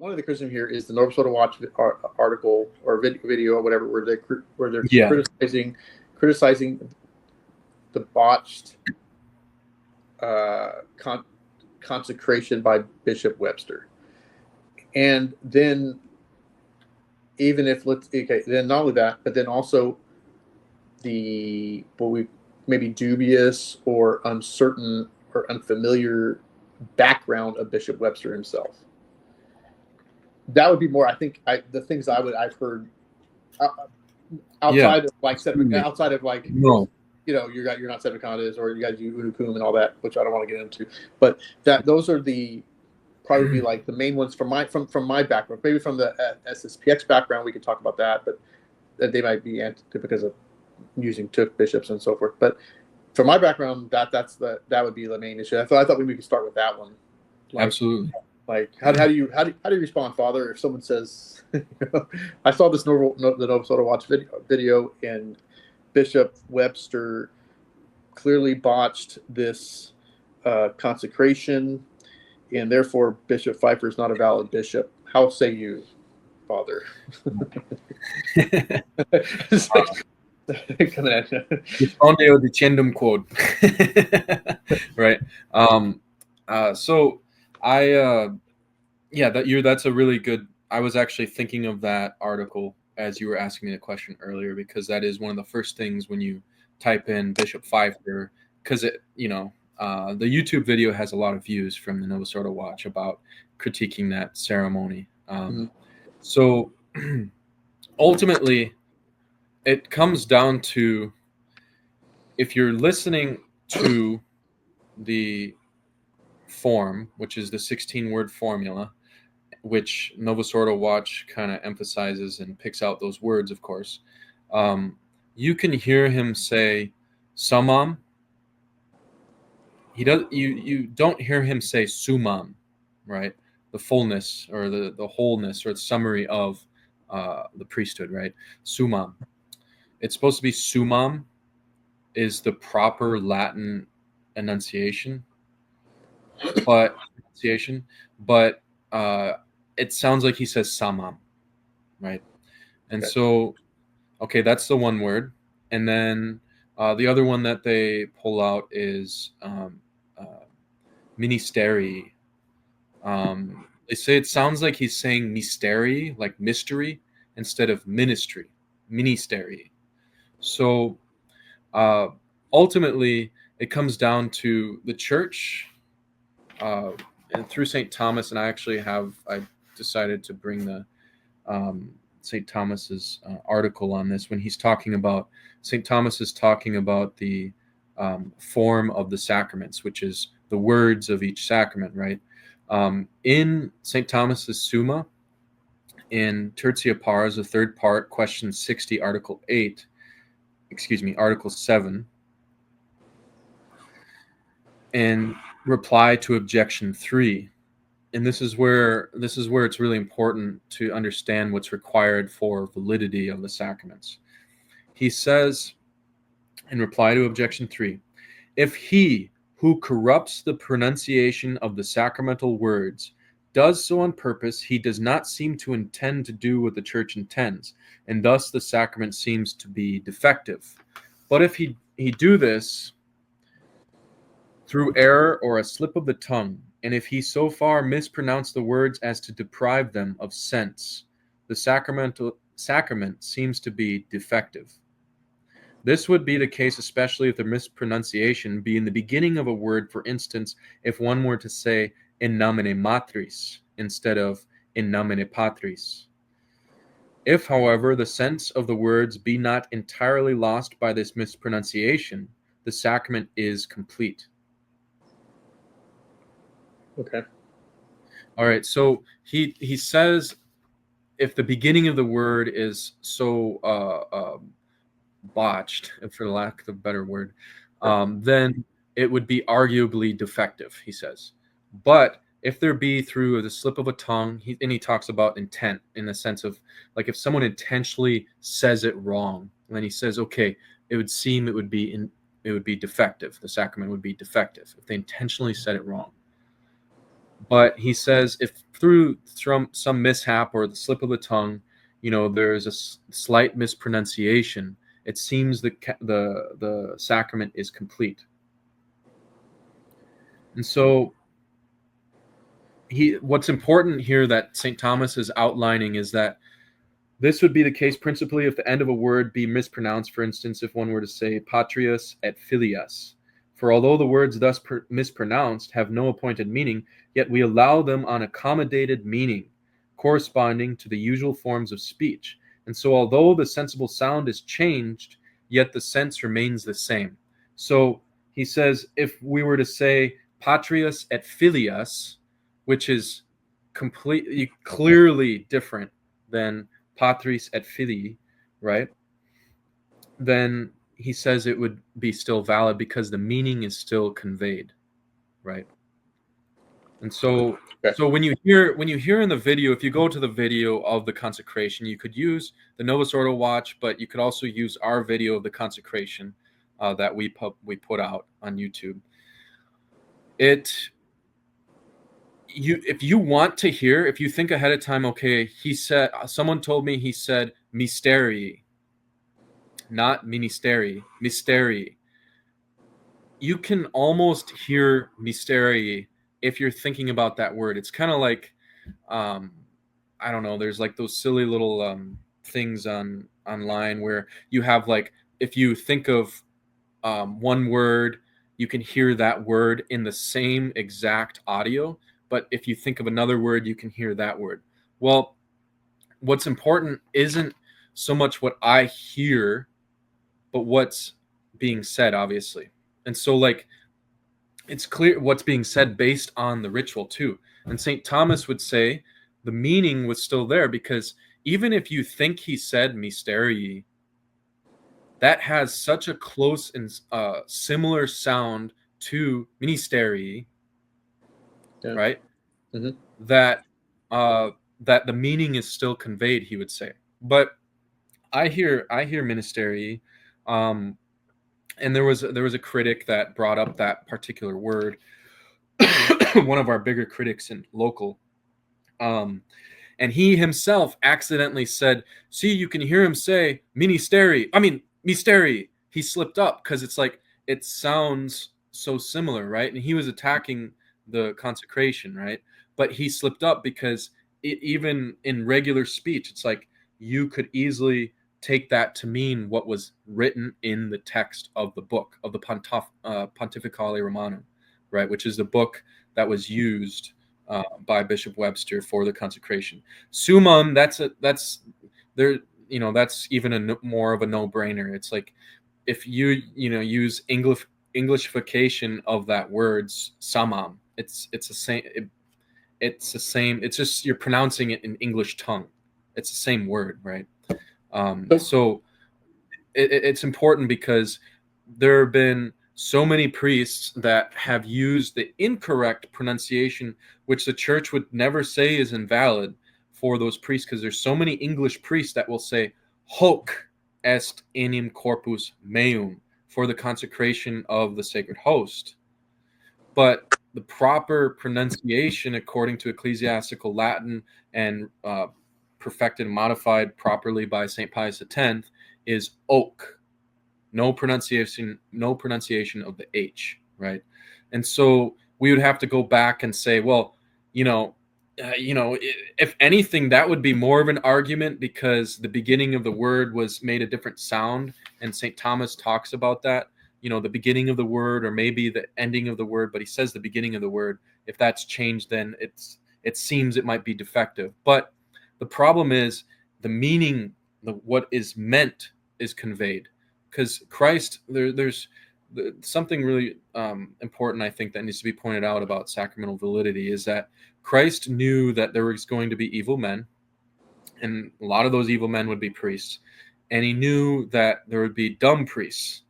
only the criticism here is the Nova Soda Watch article or video or whatever, where they're criticizing the botched consecration by Bishop Webster, and then even if then not only that, but then also what we maybe dubious or uncertain or unfamiliar background of Bishop Webster himself. That would be more, I think, the things I've heard outside of like no. You're not Sedecondas, or you guys do Unukum and all that, which I don't want to get into. But those are probably be like the main ones from my background. Maybe from the SSPX background, we could talk about that, but they might be because of using took bishops and so forth. But from my background, that would be the main issue. I thought we could start with that one. Absolutely. Like, how do you respond, Father, if someone says, I saw this the Nova Soda Watch video, and Bishop Webster clearly botched this consecration, and therefore Bishop Pfeiffer is not a valid bishop. How say you, Father? Coming at you. Respondeo dicendum quod. Right. So that's a really good. I was actually thinking of that article as you were asking me the question earlier, because that is one of the first things when you type in Bishop Pfeiffer, because the YouTube video has a lot of views from the Nova Soda Watch about critiquing that ceremony. So ultimately, it comes down to, if you're listening to the form, which is the 16-word formula, which Nova Soda Watch kind of emphasizes and picks out those words, of course, you can hear him say summum. You don't hear him say summum, right? The fullness or the wholeness or the summary of the priesthood, right? Summum. It's supposed to be summum is the proper Latin enunciation, but it sounds like he says summum, right? And so, okay, that's the one word. And then the other one that they pull out is ministeri. They say it sounds like he's saying mysteri, like mystery, instead of ministry, ministeri. So ultimately, it comes down to the church, and through St. Thomas, and I decided to bring the St. Thomas's article on this when he's talking about, St. Thomas is talking about the form of the sacraments, which is the words of each sacrament, right? In St. Thomas's Summa, in Tertia Pars, the third part, question 60, Article 7, and reply to objection 3. And this is where it's really important to understand what's required for validity of the sacraments. He says, in reply to objection 3, if he who corrupts the pronunciation of the sacramental words does so on purpose, he does not seem to intend to do what the church intends, and thus the sacrament seems to be defective. But if he do this through error or a slip of the tongue, and if he so far mispronounce the words as to deprive them of sense, the sacrament seems to be defective. This would be the case especially if the mispronunciation be in the beginning of a word. For instance, if one were to say in nomine matris instead of in nomine patris. If, however, the sense of the words be not entirely lost by this mispronunciation, the sacrament is complete. Okay. All right. So he says, if the beginning of the word is so botched, for lack of a better word, then it would be arguably defective, he says. But if there be through the slip of a tongue, he talks about intent in the sense of, like, if someone intentionally says it wrong, then he says, okay, it would seem it would be defective. The sacrament would be defective if they intentionally said it wrong. But he says if through some mishap or the slip of the tongue, there's a slight mispronunciation, it seems the sacrament is complete. And so what's important here that St. Thomas is outlining is that this would be the case principally if the end of a word be mispronounced. For instance, if one were to say patrias et filias. For although the words thus mispronounced have no appointed meaning, yet we allow them an accommodated meaning, corresponding to the usual forms of speech. And so although the sensible sound is changed, yet the sense remains the same. So he says, if we were to say patrias et filias, which is completely, clearly different than patris et filii, right? Then he says it would be still valid because the meaning is still conveyed, right? And so, so when you hear in the video, if you go to the video of the consecration, you could use the Novus Ordo Watch, but you could also use our video of the consecration that we put out on YouTube. If you want to hear, if you think ahead of time, okay, someone told me he said mysterii, not ministeri, mysterii. You can almost hear mysterii if you're thinking about that word. It's kind of like, I don't know, there's like those silly little things online where you have like, if you think of one word, you can hear that word in the same exact audio. But if you think of another word, you can hear that word. Well, what's important isn't so much what I hear, but what's being said, obviously. And so, like, it's clear what's being said based on the ritual, too. And St. Thomas would say the meaning was still there because even if you think he said mysterii, that has such a close and similar sound to ministerii, right? Mm-hmm. That the meaning is still conveyed, he would say. But I hear ministerii, and there was a critic that brought up that particular word, one of our bigger critics in local, and he himself accidentally said, "See, you can hear him say ministeri. I mean mysteri." He slipped up because it's like it sounds so similar, right? And he was attacking the consecration, right? But he slipped up because even in regular speech, it's like you could easily take that to mean what was written in the text of the book of the Pontificale Romanum, right? Which is the book that was used by Bishop Webster for the consecration. Summum, that's there. That's even more of a no-brainer. It's like if you use Englishification of that word summum, it's the same. It's the same. It's just you're pronouncing it in English tongue. It's the same word, right? So it's important because there have been so many priests that have used the incorrect pronunciation, which the church would never say is invalid for those priests, because there's so many English priests that will say hoc est enim corpus meum for the consecration of the sacred host. But the proper pronunciation, according to ecclesiastical Latin and perfected and modified properly by St. Pius X, is oak. No pronunciation of the H, right? And so we would have to go back and say, well, if anything, that would be more of an argument because the beginning of the word was made a different sound, and St. Thomas talks about that. The beginning of the word, or maybe the ending of the word, but he says the beginning of the word. If that's changed, then it seems it might be defective. But the problem is the meaning, what is meant, is conveyed. Because Christ, there's something really important, I think, that needs to be pointed out about sacramental validity is that Christ knew that there was going to be evil men, and a lot of those evil men would be priests. And he knew that there would be dumb priests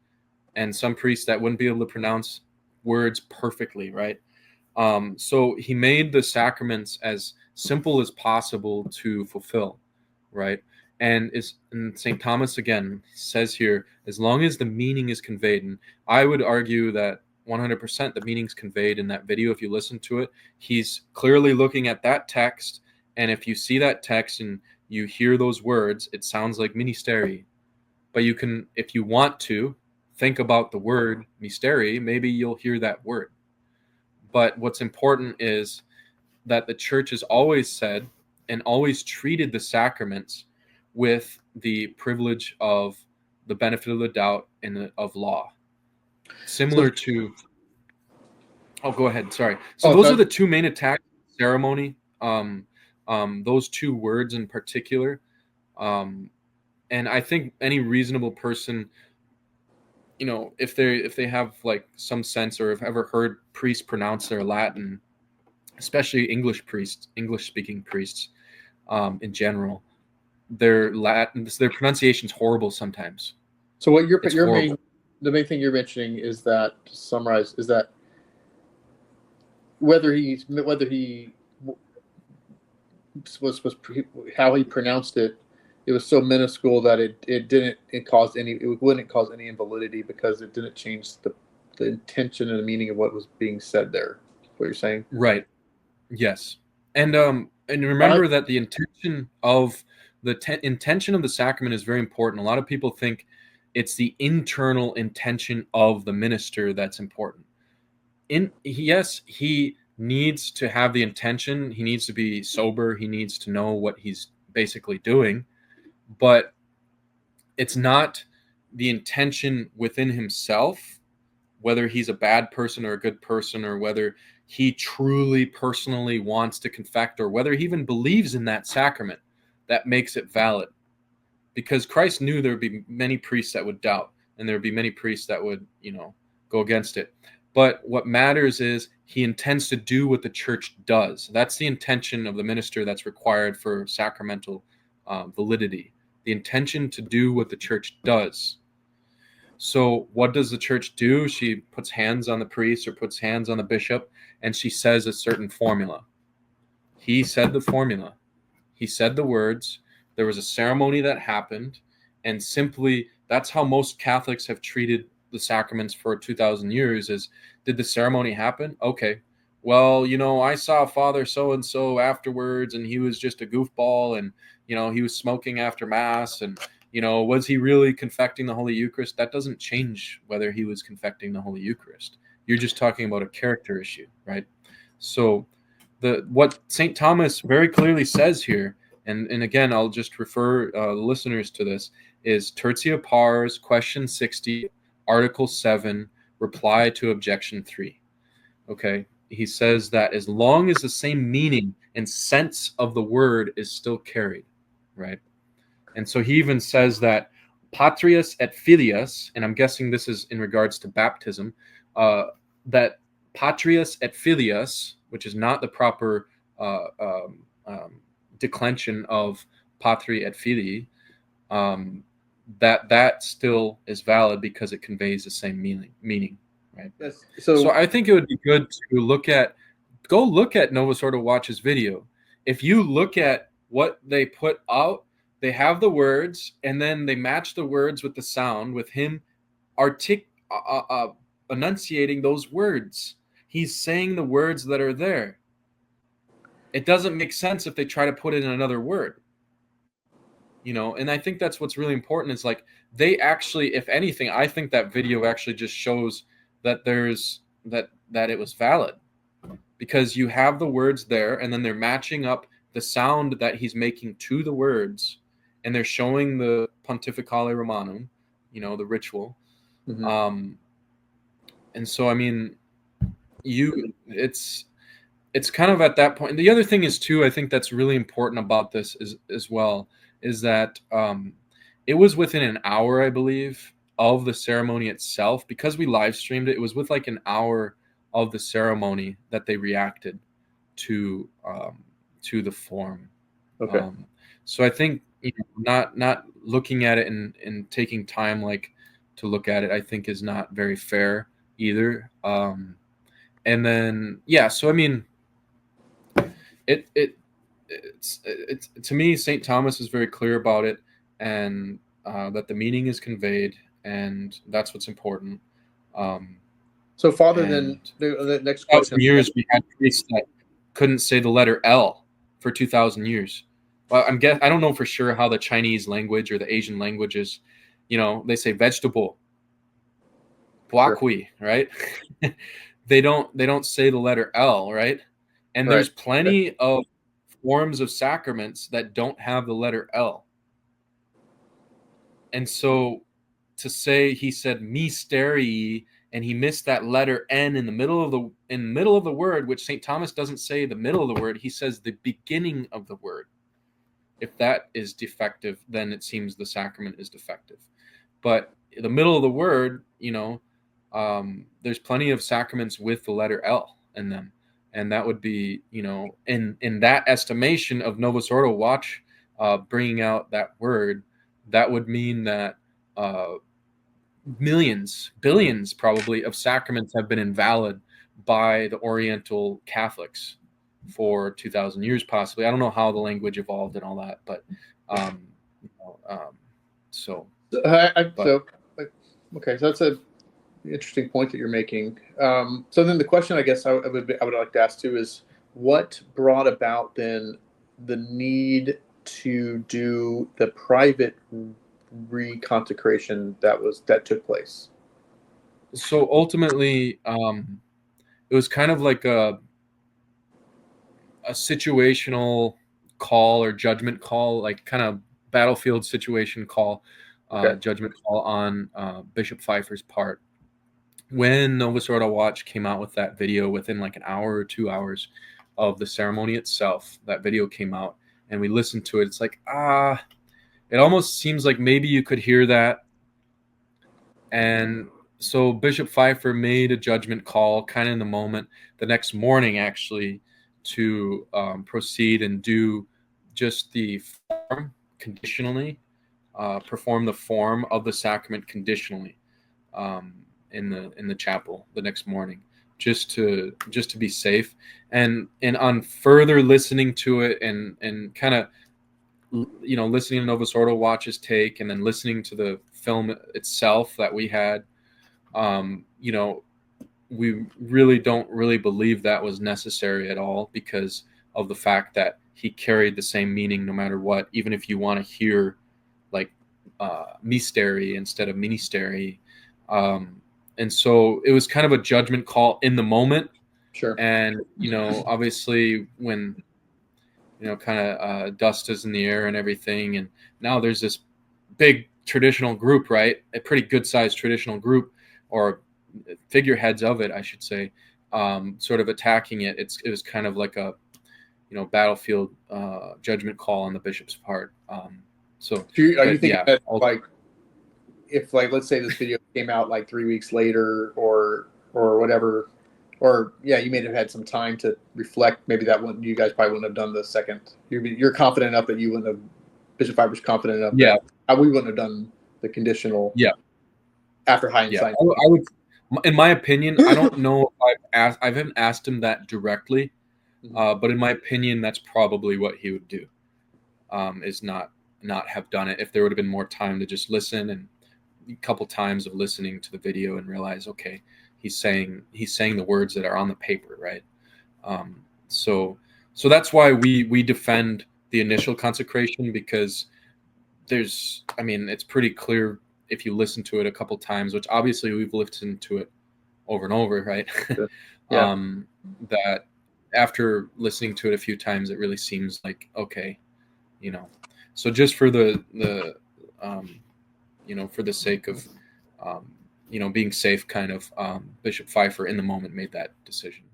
and some priests that wouldn't be able to pronounce words perfectly, right? So he made the sacraments as simple as possible to fulfill, right? And St. Thomas again says here, as long as the meaning is conveyed, and I would argue that 100%. The meaning's conveyed in that video. If you listen to it, he's clearly looking at that text. And if you see that text and you hear those words, it sounds like ministeri. But you can, if you want to, think about the word mysteri, maybe you'll hear that word. But what's important is that the church has always said and always treated the sacraments with the privilege of the benefit of the doubt and of law. Similar to... Oh, go ahead. Sorry. So those are the two main attacks: ceremony, those two words in particular. And I think any reasonable person, if they have like some sense or have ever heard priests pronounce their Latin, especially English speaking priests, in general, their pronunciation's horrible sometimes. So what the main thing you're mentioning is that, to summarize, is that whether he was how he pronounced it, it was so minuscule that it wouldn't cause any invalidity, because it didn't change the intention and the meaning of what was being said there. What you're saying, right? Yes, and remember that the intention of intention of the sacrament is very important. A lot of people think it's the internal intention of the minister that's important. Yes, he needs to have the intention. He needs to be sober. He needs to know what he's basically doing. But it's not the intention within himself, whether he's a bad person or a good person, or whether he truly personally wants to confect, or whether he even believes in that sacrament, that makes it valid. Because Christ knew there would be many priests that would doubt, and there would be many priests that would, go against it. But what matters is he intends to do what the church does. That's the intention of the minister that's required for sacramental validity. The intention to do what the church does. So what does the church do? She puts hands on the priest or puts hands on the bishop, and she says a certain formula. He said the formula. He said the words. There was a ceremony that happened, and simply that's how most Catholics have treated the sacraments for 2,000 years. Is, did the ceremony happen? Okay. Well, I saw Father so-and-so afterwards, and he was just a goofball, and, he was smoking after Mass, and, was he really confecting the Holy Eucharist? That doesn't change whether he was confecting the Holy Eucharist. You're just talking about a character issue, right? So what St. Thomas very clearly says here, and again, I'll just refer listeners to this, is Tertia Pars, question 60, article 7, reply to objection 3. Okay, he says that as long as the same meaning and sense of the word is still carried, right? And so he even says that patrias et filias, and I'm guessing this is in regards to baptism, that patrias et filias, which is not the proper declension of patri et filii, that still is valid because it conveys the same meaning, right? yes. So I think it would be good to go look at Novus Ordo Watch's video. If you look at what they put out, they have the words, and then they match the words with the sound, with him enunciating those words. He's saying the words that are there. It doesn't make sense if they try to put it in another word. And I think that's what's really important, is like, they actually, if anything, I think that video actually just shows that that it was valid, because you have the words there, and then they're matching up the sound that he's making to the words, and they're showing the Pontificale Romanum, the ritual. Mm-hmm. And so, I mean, it's kind of at that point. And the other thing is too, I think that's really important about this as well, is that it was within an hour, I believe, of the ceremony itself. Because we live streamed it, it was with like an hour of the ceremony that they reacted to the form. Okay. So I think not looking at it and taking time to look at it, I think is not very fair either. And then so I mean, it's to me, St. Thomas is very clear about it, and that the meaning is conveyed, and that's what's important. So farther And than the next 2,000 question. years, we had priests that couldn't say the letter L for 2,000 years. Well, I don't know for sure how the Chinese language or the Asian languages, they say vegetable, guacui, right? They don't say the letter L, right? And there's plenty of forms of sacraments that don't have the letter L. And so to say he said mysterii and he missed that letter N in the middle of the word, which St. Thomas doesn't say the middle of the word, he says the beginning of the word. If that is defective, then it seems the sacrament is defective. But the middle of the word, there's plenty of sacraments with the letter L in them. And that would be, in that estimation of Novus Ordo Watch, bringing out that word, that would mean that millions, billions probably of sacraments have been invalid by the Oriental Catholics for 2,000 years, possibly. I don't know how the language evolved and all that, but so. Okay, so that's a interesting point that you're making. So then the question I guess I would like to ask too is, what brought about then the need to do the private reconsecration that took place? So ultimately, it was kind of like a situational call or judgment call, like kind of battlefield situation call, judgment call on Bishop Pfeiffer's part. When Novus Ordo Watch came out with that video, within like an hour or 2 hours of the ceremony itself, that video came out and we listened to it. It's like, it almost seems like maybe you could hear that. And so Bishop Pfeiffer made a judgment call kind of in the moment the next morning, actually, to proceed and do just the form conditionally, perform the form of the sacrament conditionally in the chapel the next morning, just to be safe. And on further listening to it and kind of listening to Novus Ordo Watch's take, and then listening to the film itself that we had, we really don't believe that was necessary at all, because of the fact that he carried the same meaning no matter what, even if you want to hear like mystery instead of ministeri. And so it was kind of a judgment call in the moment. Sure. And, obviously when, kind of dust is in the air and everything, and now there's this big traditional group, right? A pretty good sized traditional group, or figureheads of it, I should say, sort of attacking it. It was kind of like a, battlefield judgment call on the bishop's part. Are you thinking that if let's say this video came out like 3 weeks later or whatever, or you may have had some time to reflect, maybe you guys probably wouldn't have done the second. You're confident enough that you wouldn't have. Bishop Pfeiffer's confident enough. Yeah. That we wouldn't have done the conditional. Yeah. After hindsight. Yeah. I would, in my opinion, I don't know if I haven't asked him that directly, but in my opinion, that's probably what he would do. Is not have done it if there would have been more time to just listen, and a couple times of listening to the video and realize, okay, he's saying the words that are on the paper, right? So that's why we defend the initial consecration, because it's pretty clear if you listen to it a couple times, which obviously we've listened to it over and over, right? Yeah. That after listening to it a few times, it really seems like, okay, so just for the for the sake of being safe, kind of, Bishop Pfeiffer in the moment made that decision.